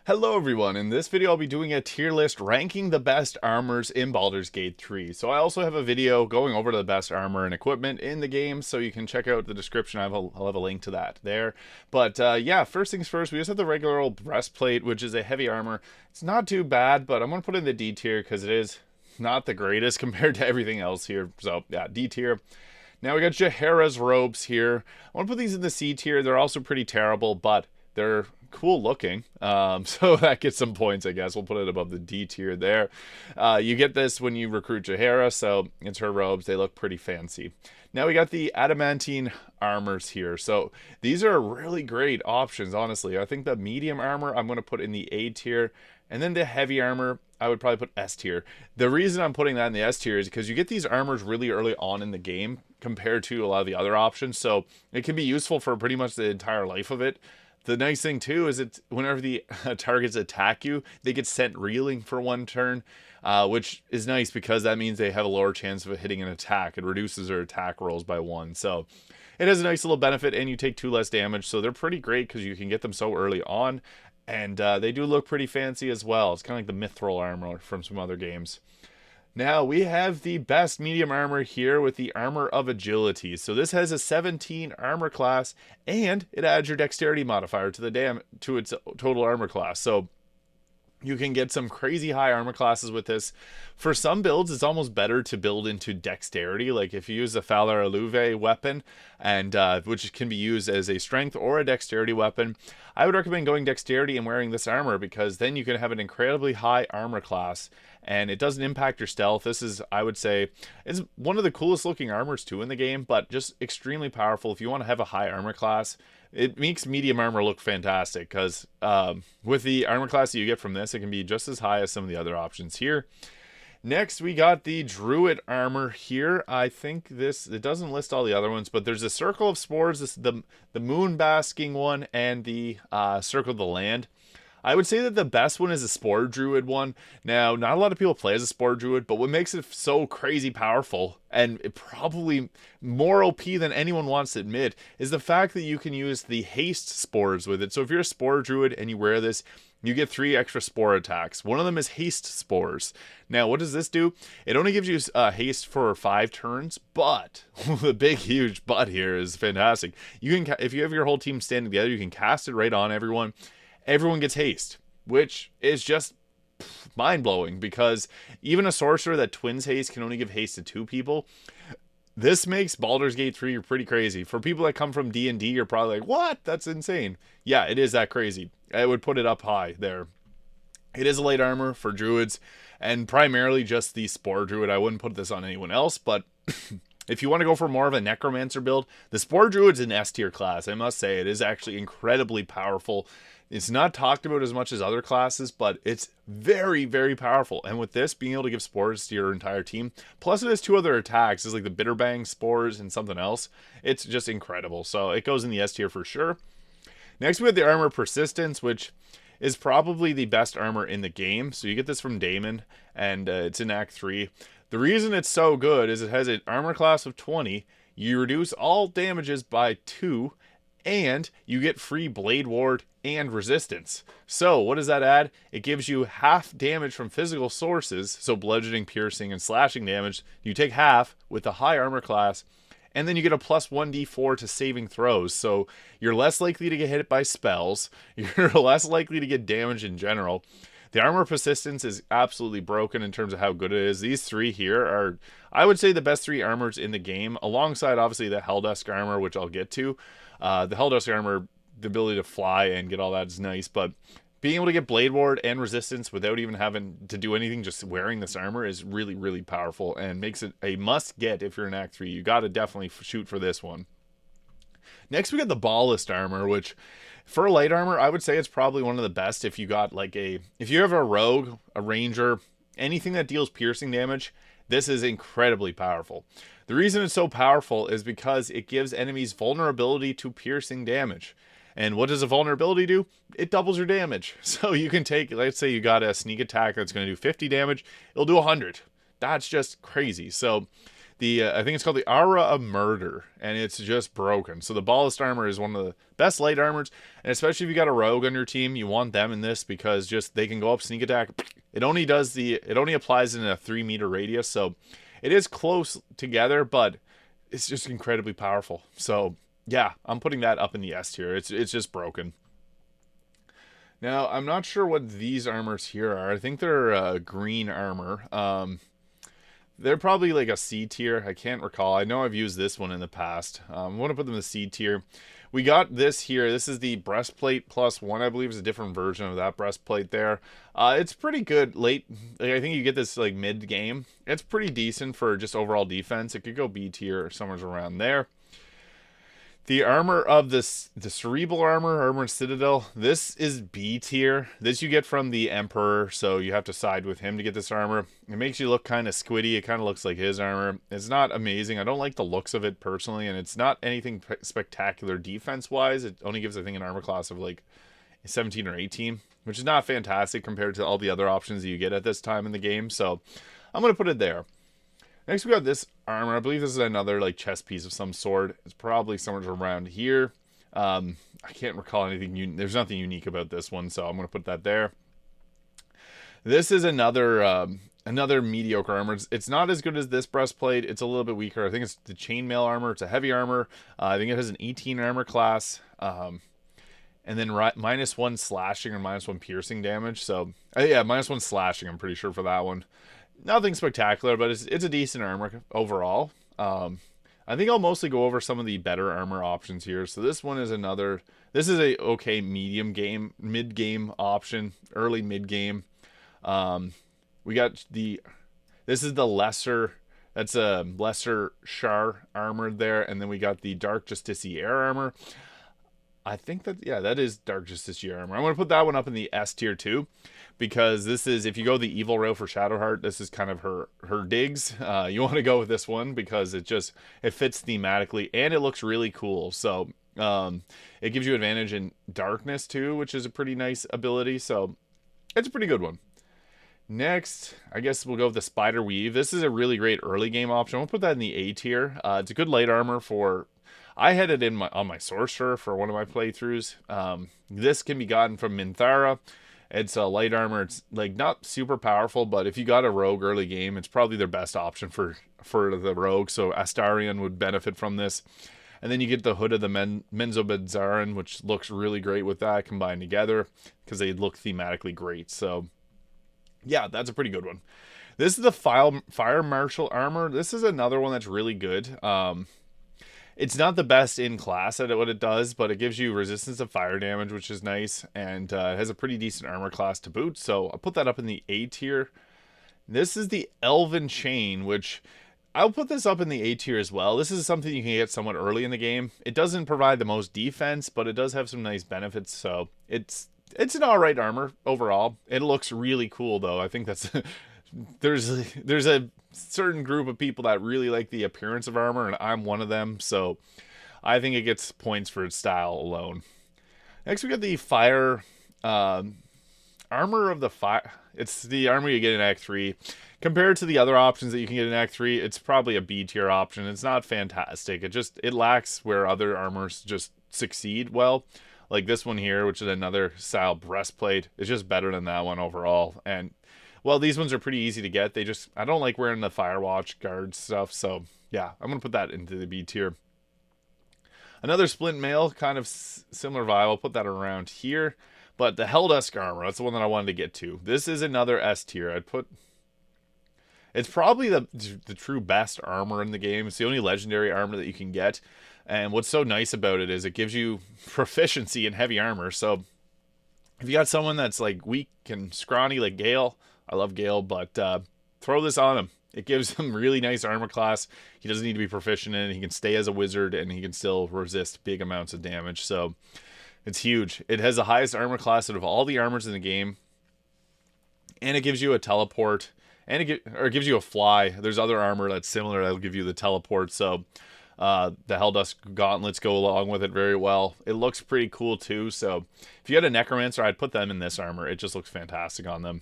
Hello everyone, in this video I'll be doing a tier list ranking the best armors in Baldur's Gate 3. So I also have a video going over the best armor and equipment in the game, so you can check out the description. I'll have a link to that there. But yeah, first things first, we just have the regular old breastplate, which is a heavy armor. It's not too bad, but I'm going to put it in the D tier because it is not the greatest compared to everything else here. So yeah, D tier. Now we got Jaheira's robes here. I want to put these in the C tier. They're also pretty terrible, but they're cool looking. So that gets some points, I guess. We'll put it above the D tier there. You get this when you recruit Jaheira, so it's her robes. They look pretty fancy. Now we got the adamantine armors here. So these are really great options, honestly. I think the medium armor I'm going to put in the A tier, and then the heavy armor I would probably put S tier. The reason I'm putting that in the S tier is because you get these armors really early on in the game compared to a lot of the other options, so it can be useful for pretty much the entire life of it. The nice thing too is it's whenever the targets attack you, they get sent reeling for one turn, which is nice because that means they have a lower chance of hitting an attack. It reduces their attack rolls by 1. So it has a nice little benefit, and you take 2 less damage. So they're pretty great because you can get them so early on, and they do look pretty fancy as well. It's kind of like the mithril armor from some other games. Now we have the best medium armor here with the Armor of Agility. So this has a 17 armor class, and it adds your dexterity modifier to its total armor class. So you can get some crazy high armor classes with this. For some builds, it's almost better to build into dexterity. Like if you use the Falar Aluve weapon, and which can be used as a strength or a dexterity weapon, I would recommend going dexterity and wearing this armor because then you can have an incredibly high armor class, and it doesn't impact your stealth. This is, I would say, it's one of the coolest looking armors too in the game, but just extremely powerful if you want to have a high armor class. It makes medium armor look fantastic because with the armor class that you get from this, it can be just as high as some of the other options here. Next, we got the Druid armor here. I think it doesn't list all the other ones, but there's a Circle of Spores, the Moon Basking one, and the Circle of the Land. I would say that the best one is a Spore Druid one. Now, not a lot of people play as a Spore Druid, but what makes it so crazy powerful, and it probably more OP than anyone wants to admit, is the fact that you can use the haste spores with it. So if you're a Spore Druid and you wear this, you get 3 extra spore attacks. One of them is haste spores. Now, what does this do? It only gives you haste for 5 turns, but the big, huge but here is fantastic. You can, if you have your whole team stand together, you can cast it right on everyone. Everyone gets haste, which is just mind-blowing because even a sorcerer that twins haste can only give haste to 2 people. This makes Baldur's Gate 3 pretty crazy. For people that come from D&D, you're probably like, what? That's insane. Yeah, it is that crazy. I would put it up high there. It is a light armor for druids, and primarily just the Spore Druid. I wouldn't put this on anyone else, but if you want to go for more of a Necromancer build, the Spore Druid's an S tier class. I must say, it is actually incredibly powerful. It's not talked about as much as other classes, but it's very, very powerful. And with this, being able to give spores to your entire team, plus it has 2 other attacks. It's like the Bitterbang spores and something else. It's just incredible. So it goes in the S tier for sure. Next, we have the Armor Persistence, which is probably the best armor in the game. So you get this from Daemon, and it's in Act 3. The reason it's so good is it has an armor class of 20. You reduce all damages by 2, and you get free Blade Ward and resistance. So what does that add? It gives you half damage from physical sources, so bludgeoning, piercing, and slashing damage. You take half with the high armor class, and then you get a plus 1d4 to saving throws. So you're less likely to get hit by spells. You're less likely to get damage in general. The armor persistence is absolutely broken in terms of how good it is. These 3 here are, I would say, the best 3 armors in the game, alongside obviously the Helldusk armor, which I'll get to. The Helldusk armor, the ability to fly and get all that is nice, but being able to get Blade Ward and resistance without even having to do anything, just wearing this armor, is really, really powerful and makes it a must get if you're in Act 3. You got to definitely shoot for this one. Next, we got the Ballast armor, which for light armor, I would say it's probably one of the best if you got like if you have a rogue, a ranger, anything that deals piercing damage, this is incredibly powerful. The reason it's so powerful is because it gives enemies vulnerability to piercing damage. And what does a vulnerability do? It doubles your damage. So you can take, let's say you got a sneak attack that's going to do 50 damage, it'll do 100. That's just crazy. So the I think it's called the Aura of Murder, and it's just broken. So the Ballast armor is one of the best light armors, and especially if you got a rogue on your team, you want them in this because just they can go up sneak attack. It only applies in a 3-meter radius, so it is close together, but it's just incredibly powerful. So yeah, I'm putting that up in the S tier. It's just broken. Now, I'm not sure what these armors here are. I think they're green armor. They're probably like a C tier. I can't recall. I know I've used this one in the past. I want to put them in the C tier. We got this here. This is the breastplate plus one, I believe, is a different version of that breastplate there. It's pretty good late. Like, I think you get this like mid game. It's pretty decent for just overall defense. It could go B tier or somewhere around there. The armor of the cerebral armor Citadel, this is B tier. This you get from the Emperor, so you have to side with him to get this armor. It makes you look kind of squiddy. It kind of looks like his armor. It's not amazing. I don't like the looks of it personally, and it's not anything spectacular defense-wise. It only gives, I think, an armor class of like 17 or 18, which is not fantastic compared to all the other options that you get at this time in the game, so I'm going to put it there. Next, we got this armor. I believe this is another like chest piece of some sort. It's probably somewhere around here. I can't recall anything. There's nothing unique about this one, so I'm going to put that there. This is another mediocre armor. It's not as good as this breastplate. It's a little bit weaker. I think it's the chainmail armor. It's a heavy armor. I think it has an 18 armor class. And then -1 slashing or -1 piercing damage. So, yeah, -1 slashing, I'm pretty sure, for that one. Nothing spectacular, but it's a decent armor overall. I think I'll mostly go over some of the better armor options here. So this one is this is a okay mid-game option, early mid-game. We got this is the lesser, that's a lesser Char armor there, and then we got the Dark Justiciar armor. I think that, yeah, that is Dark Justiciar armor. I'm going to put that one up in the S tier too, because this is, if you go the evil route for Shadowheart, this is kind of her digs. You want to go with this one because it fits thematically and it looks really cool. So it gives you advantage in darkness too, which is a pretty nice ability. So it's a pretty good one. Next, I guess we'll go with the Spider Weave. This is a really great early game option. We'll put that in the A tier. It's a good light armor for, I had it on my sorcerer for one of my playthroughs. This can be gotten from Minthara. It's a light armor. It's like not super powerful, but if you got a rogue early game, it's probably their best option for the rogue. So Astarion would benefit from this. And then you get the Hood of the Menzobedzarin, which looks really great with that combined together because they look thematically great. So yeah, that's a pretty good one. This is the Fire Marshal armor. This is another one that's really good. It's not the best in class at what it does, but it gives you resistance to fire damage, which is nice, and it has a pretty decent armor class to boot, so I'll put that up in the A tier. This is the Elven Chain, which I'll put this up in the A tier as well. This is something you can get somewhat early in the game. It doesn't provide the most defense, but it does have some nice benefits, so it's an alright armor overall. It looks really cool, though. I think that's there's a certain group of people that really like the appearance of armor, and I'm one of them, so I think it gets points for its style alone. Next, we got the Fire armor of the Fire. It's the armor you get in Act 3. Compared to the other options that you can get in Act 3, it's probably a B tier option. It's not fantastic. It lacks where other armors just succeed well. Like this one here, which is another style breastplate. It's just better than that one overall. And well, these ones are pretty easy to get. I don't like wearing the Firewatch guard stuff, so yeah, I'm going to put that into the B tier. Another Splint Mail, kind of similar vibe. I'll put that around here. But the Helldusk armor, that's the one that I wanted to get to. This is another S tier. It's probably the true best armor in the game. It's the only legendary armor that you can get. And what's so nice about it is it gives you proficiency in heavy armor. So if you got someone that's like weak and scrawny like Gale, I love Gale, but throw this on him. It gives him really nice armor class. He doesn't need to be proficient in it. He can stay as a wizard, and he can still resist big amounts of damage. So it's huge. It has the highest armor class out of all the armors in the game. And it gives you a teleport. And it gives you a fly. There's other armor that's similar that'll give you the teleport. So the Helldusk gauntlets go along with it very well. It looks pretty cool too. So if you had a Necromancer, I'd put them in this armor. It just looks fantastic on them.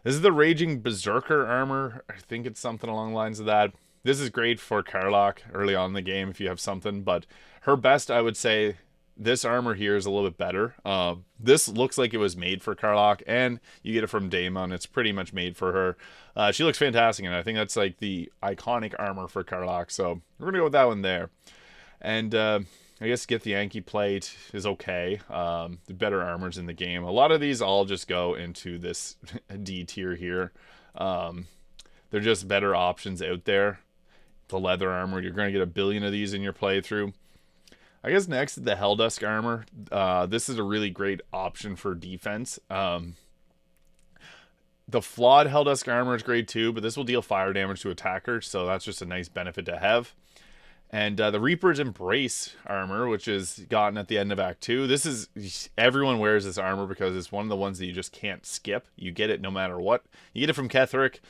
This is the Raging Berserker armor. I think it's something along the lines of that. This is great for Karlach early on in the game if you have something, but her best, I would say, this armor here is a little bit better. This looks like it was made for Karlach, and you get it from Daemon. It's pretty much made for her. She looks fantastic, and I think that's like the iconic armor for Karlach, so we're going to go with that one there. And I guess Get the Yankee Plate is okay. The better armors in the game. A lot of these all just go into this D tier here. They're just better options out there. The leather armor, you're going to get a billion of these in your playthrough. I guess next, the Helldusk armor. This is a really great option for defense. The flawed Helldusk armor is great too, but this will deal fire damage to attackers, so that's just a nice benefit to have. And the Reaper's Embrace armor, which is gotten at the end of Act 2. This is, everyone wears this armor because it's one of the ones that you just can't skip. You get it no matter what. You get it from Ketheric,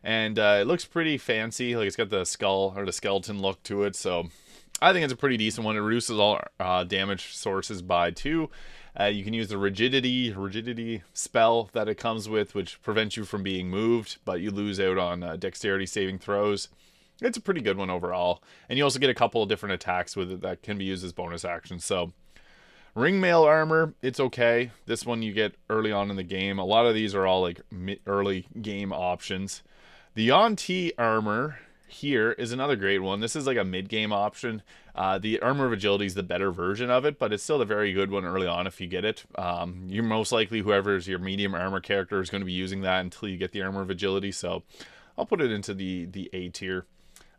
and it looks pretty fancy. Like, it's got the skull, or the skeleton look to it, so I think it's a pretty decent one. It reduces all damage sources by 2. You can use the rigidity spell that it comes with, which prevents you from being moved, but you lose out on dexterity saving throws. It's a pretty good one overall. And you also get a couple of different attacks with it that can be used as bonus actions. So, Ringmail armor, it's okay. This one you get early on in the game. A lot of these are all like early game options. The Yuan-Ti armor here is another great one. This is like a mid-game option. The Armor of Agility is the better version of it, but it's still a very good one early on if you get it. You're most likely, whoever's your medium armor character is going to be using that until you get the Armor of Agility, so I'll put it into the A tier.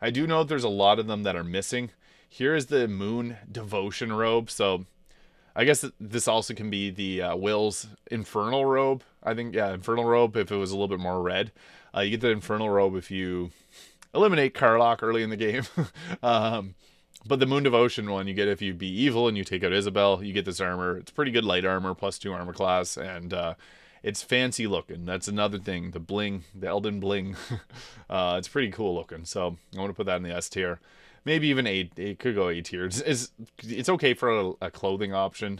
I do know there's a lot of them that are missing. Here is the Moon Devotion robe, so I guess this also can be the Will's Infernal robe. I think, yeah, Infernal robe if it was a little bit more red. You get the Infernal robe if you eliminate Karlach early in the game. But the Moon Devotion one you get if you be evil and you take out Isabel. You get this armor. It's pretty good light armor, +2 armor class, and it's fancy looking. That's another thing. The bling, the Elden bling. It's pretty cool looking. So I want to put that in the S tier. Maybe even A. It could go A tier. It's okay for a clothing option.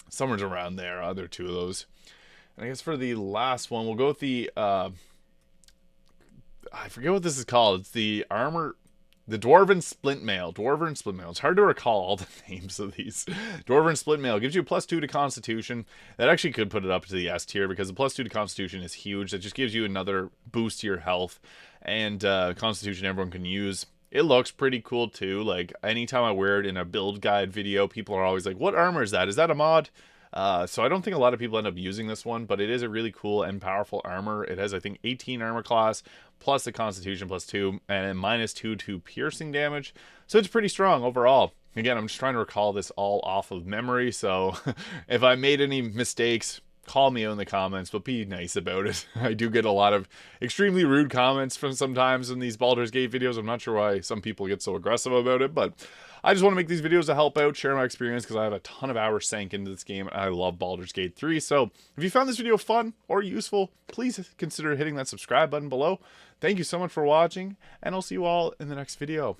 Somewhere's around there. Other 2 of those. And I guess for the last one, we'll go with the I forget what this is called. It's the armor, the Dwarven Splint Mail. Dwarven Splint Mail. It's hard to recall all the names of these. Dwarven Splint Mail gives you a +2 to Constitution. That actually could put it up to the S tier because the +2 to Constitution is huge. That just gives you another boost to your health, and Constitution everyone can use. It looks pretty cool too. Like, anytime I wear it in a build guide video, people are always like, "What armor is that? Is that a mod?" So I don't think a lot of people end up using this one, but it is a really cool and powerful armor. It has, I think, 18 armor class, plus the Constitution +2, and -2 to piercing damage. So it's pretty strong overall. Again, I'm just trying to recall this all off of memory, so if I made any mistakes, call me out in the comments, but be nice about it. I do get a lot of extremely rude comments from sometimes in these Baldur's Gate videos. I'm not sure why some people get so aggressive about it, but I just want to make these videos to help out, share my experience, because I have a ton of hours sank into this game, and I love Baldur's Gate 3. So if you found this video fun or useful, please consider hitting that subscribe button below. Thank you so much for watching, and I'll see you all in the next video.